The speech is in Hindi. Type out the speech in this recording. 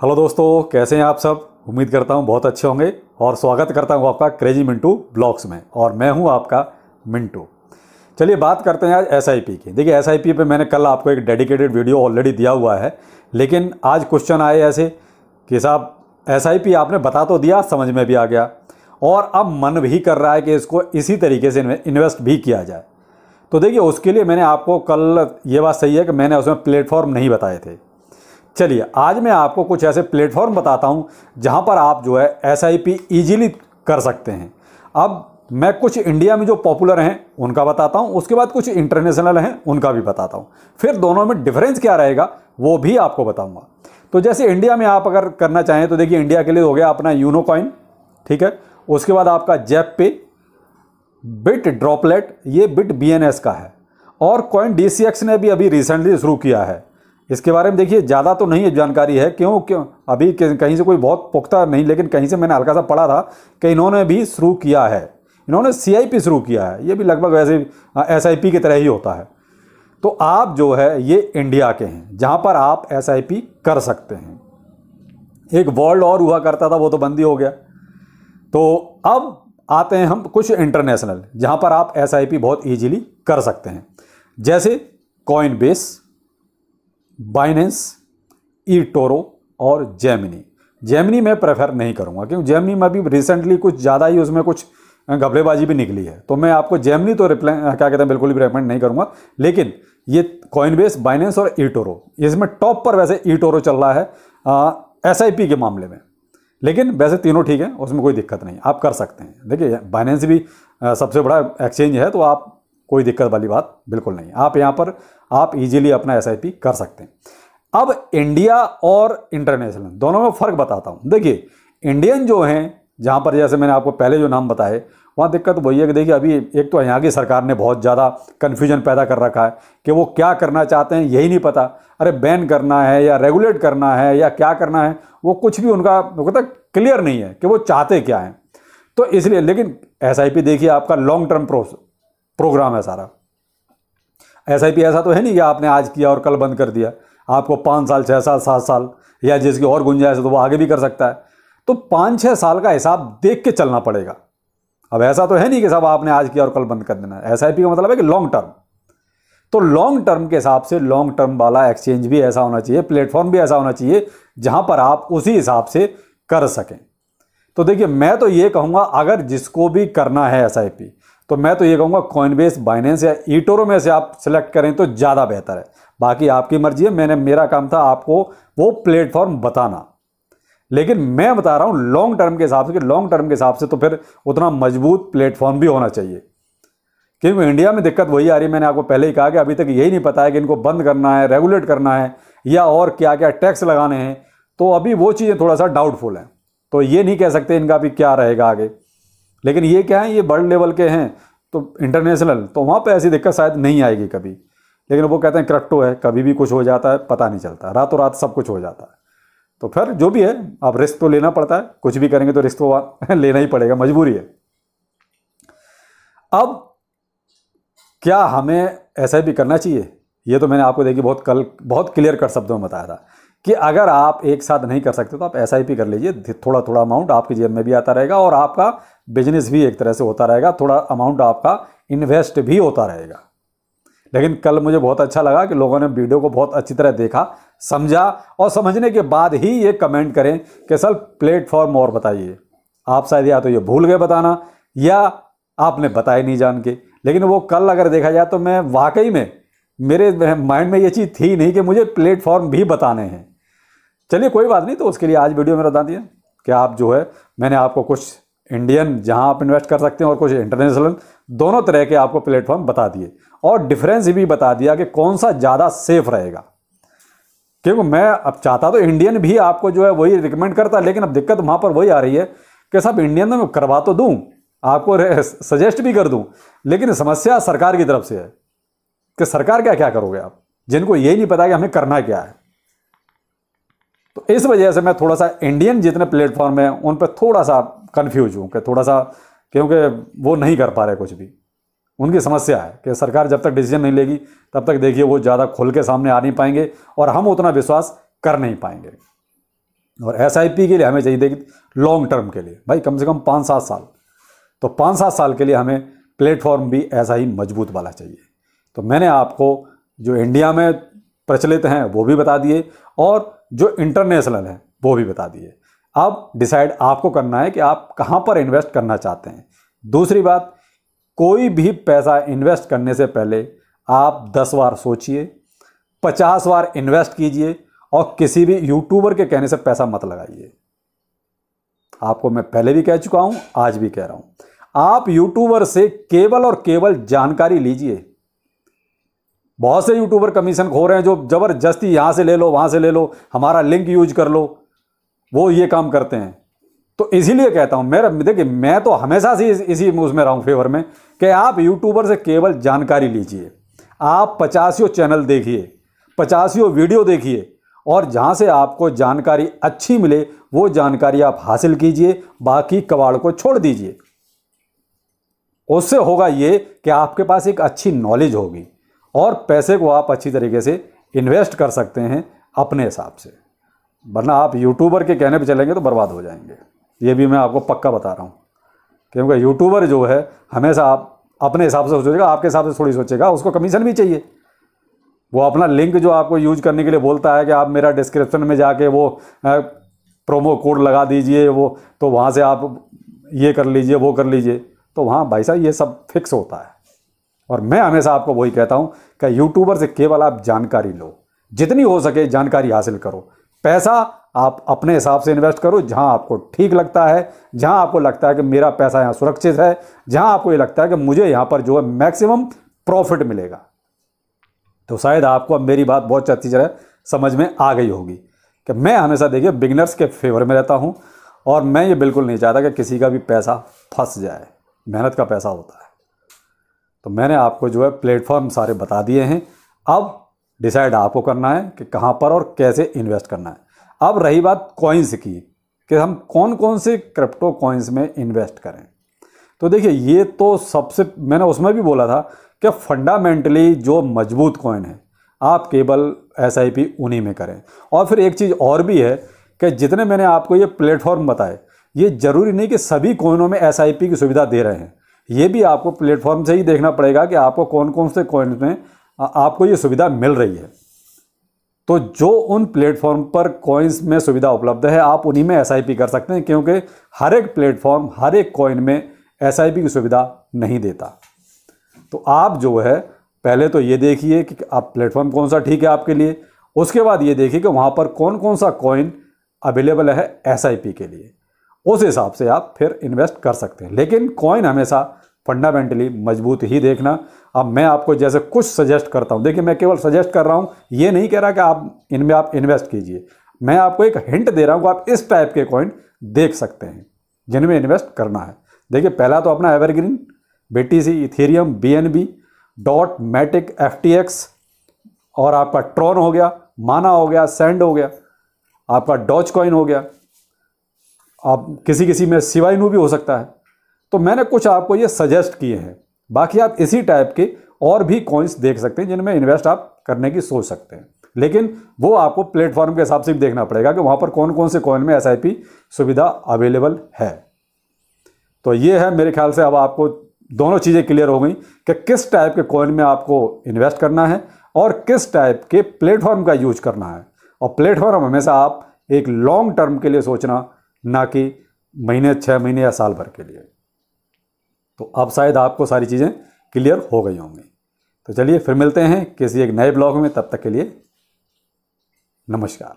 हेलो दोस्तों, कैसे हैं आप सब। उम्मीद करता हूं बहुत अच्छे होंगे और स्वागत करता हूं आपका क्रेजी मिंटू ब्लॉग्स में। और मैं हूं आपका मिंटू। चलिए बात करते हैं आज एसआईपी की। देखिए एसआईपी पे मैंने कल आपको एक डेडिकेटेड वीडियो ऑलरेडी दिया हुआ है, लेकिन आज क्वेश्चन आए ऐसे कि साहब एसआईपी आपने बता तो दिया, समझ में भी आ गया और अब मन भी कर रहा है कि इसको इसी तरीके से इन्वेस्ट भी किया जाए। तो देखिए उसके लिए मैंने आपको कल, ये बात सही है कि मैंने उसमें प्लेटफॉर्म नहीं बताए थे। चलिए आज मैं आपको कुछ ऐसे प्लेटफॉर्म बताता हूं जहां पर आप जो है एसआईपी इजीली कर सकते हैं। अब मैं कुछ इंडिया में जो पॉपुलर हैं उनका बताता हूं, उसके बाद कुछ इंटरनेशनल हैं उनका भी बताता हूं, फिर दोनों में डिफरेंस क्या रहेगा वो भी आपको बताऊंगा। तो जैसे इंडिया में आप अगर करना चाहें तो देखिए इंडिया के लिए हो गया अपना यूनो कॉइन, ठीक है। उसके बाद आपका जैप पे, बिट ड्रॉपलेट, ये बिट बीएनएस का है, और कॉइन डीसीएक्स ने भी अभी रिसेंटली शुरू किया है। इसके बारे में देखिए ज़्यादा तो नहीं जानकारी है, क्यों अभी कहीं से कोई बहुत पुख्ता नहीं, लेकिन कहीं से मैंने हल्का सा पढ़ा था कि इन्होंने भी शुरू किया है, इन्होंने सीआईपी शुरू किया है। ये भी लगभग वैसे एसआईपी की तरह ही होता है। तो आप जो है ये इंडिया के हैं जहाँ पर आप एसआईपी कर सकते हैं। एक वर्ल्ड और हुआ करता था, वो तो बंद ही हो गया। तो अब आते हैं हम कुछ इंटरनेशनल जहाँ पर आप एसआईपी बहुत ईजीली कर सकते हैं, जैसे कॉइनबेस, बाइनेंस, ईटोरो और जेमिनी। जेमिनी मैं प्रेफर नहीं करूंगा क्योंकि जेमिनी में अभी रिसेंटली कुछ ज़्यादा ही उसमें कुछ घपलेबाजी भी निकली है, तो मैं आपको जेमिनी तो क्या कहते हैं बिल्कुल भी रेकमेंड नहीं करूंगा। लेकिन ये कॉइनबेस, बाइनेंस और ईटोरो, इसमें टॉप पर वैसे ईटोरो चल रहा है एसआईपी के मामले में, लेकिन वैसे तीनों ठीक है, उसमें कोई दिक्कत नहीं, आप कर सकते हैं। देखिए बाइनेंस भी सबसे बड़ा एक्सचेंज है, तो आप कोई दिक्कत वाली बात बिल्कुल नहीं। आप यहाँ पर आप इजीली अपना एसआईपी कर सकते हैं। अब इंडिया और इंटरनेशनल दोनों में फ़र्क बताता हूँ। देखिए इंडियन जो हैं, जहाँ पर जैसे मैंने आपको पहले जो नाम बताए, वहाँ दिक्कत वही है कि देखिए अभी एक तो यहाँ की सरकार ने बहुत ज़्यादा कन्फ्यूजन पैदा कर रखा है कि वो क्या करना चाहते हैं यही नहीं पता। अरे बैन करना है या रेगुलेट करना है या क्या करना है, वो कुछ भी उनका क्लियर नहीं है कि वो चाहते क्या हैं। तो इसलिए, लेकिन एसआईपी देखिए आपका लॉन्ग टर्म प्रोग्राम है सारा। एसआईपी ऐसा तो है नहीं कि आपने आज किया और कल बंद कर दिया। आपको 5 साल, 6 साल, 7 साल या जिसकी और गुंजाइश है तो वो आगे भी कर सकता है। तो 5-6 साल का हिसाब देख के चलना पड़ेगा। अब ऐसा तो है नहीं कि साहब आपने आज किया और कल बंद कर देना है। एसआईपी का मतलब है कि लॉन्ग टर्म। तो लॉन्ग टर्म के हिसाब से लॉन्ग टर्म वाला एक्सचेंज भी ऐसा होना चाहिए, प्लेटफॉर्म भी ऐसा होना चाहिए जहां पर आप उसी हिसाब से कर सकें। तो देखिए मैं तो ये कहूँगा अगर जिसको भी करना है एसआईपी, तो मैं तो ये कहूँगा कॉइनबेस, बाइनेंस या ईटोरो में से आप सिलेक्ट करें तो ज़्यादा बेहतर है। बाकी आपकी मर्जी है, मेरा काम था आपको वो प्लेटफॉर्म बताना। लेकिन मैं बता रहा हूँ लॉन्ग टर्म के हिसाब से, कि लॉन्ग टर्म के हिसाब से तो फिर उतना मजबूत प्लेटफॉर्म भी होना चाहिए। क्योंकि इंडिया में दिक्कत वही आ रही है, मैंने आपको पहले ही कहा कि अभी तक यही नहीं पता है कि इनको बंद करना है, रेगुलेट करना है या और क्या क्या टैक्स लगाने हैं। तो अभी वो चीज़ें थोड़ा सा डाउटफुल हैं, तो ये नहीं कह सकते इनका भी क्या रहेगा आगे। लेकिन ये क्या है, ये वर्ल्ड लेवल के हैं, तो इंटरनेशनल, तो वहाँ पे ऐसी दिक्कत शायद नहीं आएगी कभी। लेकिन वो कहते हैं क्रिप्टो है, कभी भी कुछ हो जाता है, पता नहीं चलता, रातों रात सब कुछ हो जाता है। तो फिर जो भी है आप रिस्क तो लेना पड़ता है, कुछ भी करेंगे तो रिस्क तो लेना ही पड़ेगा, मजबूरी है। अब क्या हमें एसआईपी करना चाहिए, ये तो मैंने आपको देखिए बहुत क्लियर कट शब्दों में बताया था कि अगर आप एक साथ नहीं कर सकते तो आप एसआईपी कर लीजिए। थोड़ा थोड़ा अमाउंट आपकी जेब में भी आता रहेगा और आपका बिजनेस भी एक तरह से होता रहेगा, थोड़ा अमाउंट आपका इन्वेस्ट भी होता रहेगा। लेकिन कल मुझे बहुत अच्छा लगा कि लोगों ने वीडियो को बहुत अच्छी तरह देखा, समझा, और समझने के बाद ही ये कमेंट करें कि सर प्लेटफॉर्म और बताइए। आप शायद या तो ये भूल गए बताना या आपने बताया नहीं जान के। लेकिन वो कल अगर देखा जाए तो मैं वाकई में, मेरे माइंड में ये चीज़ थी नहीं कि मुझे प्लेटफॉर्म भी बताने हैं। चलिए कोई बात नहीं, तो उसके लिए आज वीडियो में बता दिया कि आप जो है, मैंने आपको कुछ इंडियन जहां आप इन्वेस्ट कर सकते हैं और कुछ इंटरनेशनल, दोनों तरह के आपको प्लेटफॉर्म बता दिए और डिफरेंस भी बता दिया कि कौन सा ज़्यादा सेफ रहेगा। क्योंकि मैं अब चाहता तो इंडियन भी आपको जो है वही रिकमेंड करता, लेकिन अब दिक्कत वहाँ पर वही आ रही है कि साहब इंडियन में मैं करवा तो दूँ, आपको सजेस्ट भी कर दूँ, लेकिन समस्या सरकार की तरफ से है कि सरकार क्या क्या करोगे आप, जिनको यही नहीं पता कि हमें करना क्या है। तो इस वजह से मैं थोड़ा सा इंडियन जितने प्लेटफॉर्म हैं उन पर थोड़ा सा कंफ्यूज हूँ कि थोड़ा सा, क्योंकि वो नहीं कर पा रहे कुछ भी। उनकी समस्या है कि सरकार जब तक डिसीजन नहीं लेगी तब तक देखिए वो ज़्यादा खुल के सामने आ नहीं पाएंगे और हम उतना विश्वास कर नहीं पाएंगे। और एसआईपी के लिए हमें चाहिए देखिए लॉन्ग टर्म के लिए भाई कम से कम 5-7 साल। तो 5-7 साल के लिए हमें प्लेटफॉर्म भी ऐसा ही मजबूत वाला चाहिए। तो मैंने आपको जो इंडिया में प्रचलित हैं वो भी बता दिए और जो इंटरनेशनल हैं वो भी बता दिए। अब डिसाइड आपको करना है कि आप कहाँ पर इन्वेस्ट करना चाहते हैं। दूसरी बात, कोई भी पैसा इन्वेस्ट करने से पहले आप 10 बार सोचिए, 50 बार इन्वेस्ट कीजिए और किसी भी यूट्यूबर के कहने से पैसा मत लगाइए। आपको मैं पहले भी कह चुका हूं, आज भी कह रहा हूं, आप यूट्यूबर से केवल और केवल जानकारी लीजिए। बहुत से यूट्यूबर कमीशन खो रहे हैं जो जबरदस्ती यहां से ले लो वहां से ले लो, हमारा लिंक यूज कर लो, वो ये काम करते हैं। तो इसीलिए कहता हूं, मेरा देखिए मैं तो हमेशा से इसी उसमें रहा हूं फेवर में कि आप यूट्यूबर से केवल जानकारी लीजिए। आप 50 चैनल देखिए, 50 वीडियो देखिए और जहां से आपको जानकारी अच्छी मिले वो जानकारी आप हासिल कीजिए, बाकी कबाड़ को छोड़ दीजिए। उससे होगा ये कि आपके पास एक अच्छी नॉलेज होगी और पैसे को आप अच्छी तरीके से इन्वेस्ट कर सकते हैं अपने हिसाब से। वरना आप यूट्यूबर के कहने पे चलेंगे तो बर्बाद हो जाएंगे, ये भी मैं आपको पक्का बता रहा हूँ। क्योंकि यूट्यूबर जो है हमेशा आप अपने हिसाब से सोचेगा, आपके हिसाब से थोड़ी सोचेगा, उसको कमीशन भी चाहिए। वो अपना लिंक जो आपको यूज करने के लिए बोलता है कि आप मेरा डिस्क्रिप्शन में जाके वो प्रोमो कोड लगा दीजिए, वो तो वहाँ से आप ये कर लीजिए वो कर लीजिए, तो वहाँ भाई साहब ये सब फिक्स होता है। और मैं हमेशा आपको वही कहता हूँ कि यूट्यूबर से केवल आप जानकारी लो, जितनी हो सके जानकारी हासिल करो। पैसा आप अपने हिसाब से इन्वेस्ट करो, जहां आपको ठीक लगता है, जहां आपको लगता है कि मेरा पैसा यहां सुरक्षित है, जहां आपको ये लगता है कि मुझे यहां पर जो है मैक्सिमम प्रॉफिट मिलेगा। तो शायद आपको अब मेरी बात बहुत अच्छी तरह समझ में आ गई होगी कि मैं हमेशा देखिए बिगिनर्स के फेवर में रहता हूं और मैं ये बिल्कुल नहीं चाहता कि किसी का भी पैसा फंस जाए। मेहनत का पैसा होता है। तो मैंने आपको जो है प्लेटफॉर्म सारे बता दिए हैं। अब डिसाइड आपको करना है कि कहाँ पर और कैसे इन्वेस्ट करना है। अब रही बात कॉइन्स की कि हम कौन कौन से क्रिप्टो कॉइन्स में इन्वेस्ट करें। तो देखिए ये तो सबसे मैंने उसमें भी बोला था कि फंडामेंटली जो मजबूत कॉइन है आप केवल एसआईपी उन्हीं में करें। और फिर एक चीज़ और भी है कि जितने मैंने आपको ये प्लेटफॉर्म बताए, ये जरूरी नहीं कि सभी कॉइनों में एसआईपी की सुविधा दे रहे हैं। ये भी आपको प्लेटफॉर्म से ही देखना पड़ेगा कि आपको कौन कौन से कॉइन्स में आपको ये सुविधा मिल रही है। तो जो उन प्लेटफॉर्म पर कॉइन्स में सुविधा उपलब्ध है आप उन्हीं में एसआईपी कर सकते हैं, क्योंकि हर एक प्लेटफॉर्म हर एक कॉइन में एसआईपी की सुविधा नहीं देता। तो आप जो है पहले तो ये देखिए कि आप प्लेटफॉर्म कौन सा ठीक है आपके लिए, उसके बाद ये देखिए कि वहाँ पर कौन कौन सा कॉइन अवेलेबल है एसआईपी के लिए, उस हिसाब से आप फिर इन्वेस्ट कर सकते हैं। लेकिन कॉइन हमेशा फंडामेंटली मजबूत ही देखना। अब मैं आपको जैसे कुछ सजेस्ट करता हूं, देखिए मैं केवल सजेस्ट कर रहा हूं, ये नहीं कह रहा कि आप इनमें आप इन्वेस्ट कीजिए। मैं आपको एक हिंट दे रहा हूं कि आप इस टाइप के कॉइन देख सकते हैं जिनमें इन्वेस्ट करना है। देखिए पहला तो अपना evergreen, BTC, Ethereum, BNB, DOT, Matic, FTX और आपका ट्रॉन हो गया, माना हो गया, सैंड हो गया, आपका डॉज कॉइन हो गया, आप किसी में सिवाइनू भी हो सकता है। तो मैंने कुछ आपको ये सजेस्ट किए हैं, बाकी आप इसी टाइप के और भी कॉइन्स देख सकते हैं जिनमें इन्वेस्ट आप करने की सोच सकते हैं। लेकिन वो आपको प्लेटफॉर्म के हिसाब से भी देखना पड़ेगा कि वहाँ पर कौन कौन से कॉइन में एसआईपी सुविधा अवेलेबल है। तो ये है मेरे ख्याल से अब आपको दोनों चीज़ें क्लियर हो गई कि किस टाइप के कॉइन में आपको इन्वेस्ट करना है और किस टाइप के प्लेटफॉर्म का यूज करना है। और प्लेटफॉर्म हमेशा आप एक लॉन्ग टर्म के लिए सोचना, ना कि महीने, 6 महीने या साल भर के लिए। तो अब शायद आपको सारी चीज़ें क्लियर हो गई होंगी। तो चलिए फिर मिलते हैं किसी एक नए ब्लॉग में, तब तक के लिए नमस्कार।